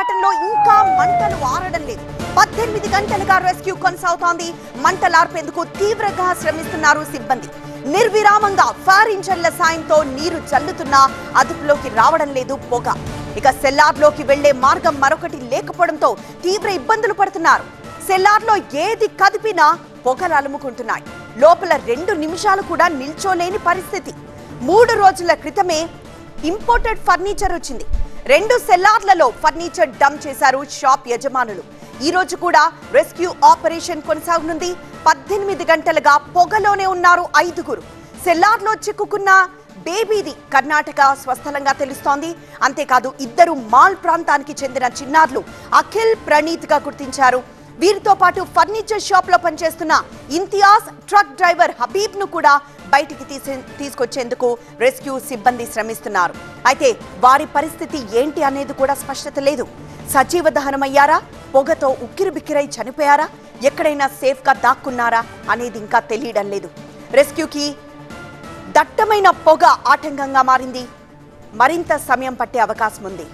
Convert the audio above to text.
ఘటనలో ఇంకా మంటలు ఆరడం లేదు. 18 గంటలుగా రెస్క్యూ కొనసాగుతోంది. మంటలార్పేందుకు తీవ్రంగా శ్రమిస్తున్నారు సిబ్బంది. నిర్విరామంగా ఫైర్ ఇంజన్ల సాయంతో నీరు చల్లుతున్నా అదుపులోకి రావడం లేదు పొగ. ఇక సెల్లార్లోకి వెళ్లే మార్గం మరొకటి లేకపోవడంతో తీవ్ర ఇబ్బందులు పడుతున్నారు. సెల్లార్లో ఏది కదిపినా పొగలు అలుముకుంటున్నాయి. లోపల 2 నిమిషాలు కూడా నిల్చోలేని పరిస్థితి. 3 రోజుల క్రితమే ఇంపోర్టెడ్ ఫర్నిచర్ వచ్చింది. 2 సెల్లార్లలో ఫర్నిచర్ డంప్ చేశారు షాప్ యజమానులు. ఈ రోజు కూడా రెస్క్యూ ఆపరేషన్ కొనసాగనుంది. 18 గంటలుగా పొగలోనే ఉన్నారు 5గురు. సెల్లార్లో చిక్కుకున్న బేబీది కర్ణాటక స్వస్థలంగా తెలుస్తోంది. అంతేకాదు 2 మాల్ ప్రాంతానికి చెందిన చిన్నారులు అఖిల్, ప్రణీత్ గా గుర్తించారు. వీరితో పాటు ఫర్నిచర్ షాప్ లో పనిచేస్తున్న ఇంతియాజ్, ట్రక్ డ్రైవర్ హబీబ్ ను కూడా బయటికి తీసుకొచ్చేందుకు రెస్క్యూ సిబ్బంది శ్రమిస్తున్నారు. అయితే వారి పరిస్థితి ఏంటి అనేది కూడా స్పష్టత లేదు. సజీవ దహనమయ్యారా, పొగతో ఉక్కిరిబిక్కిరై చనిపోయారా, ఎక్కడైనా సేఫ్ గా దాక్కున్నారా అనేది ఇంకా తెలియడం లేదు. రెస్క్యూకి దట్టమైన పొగ ఆటంకంగా మారింది. మరింత సమయం పట్టే అవకాశం ఉంది.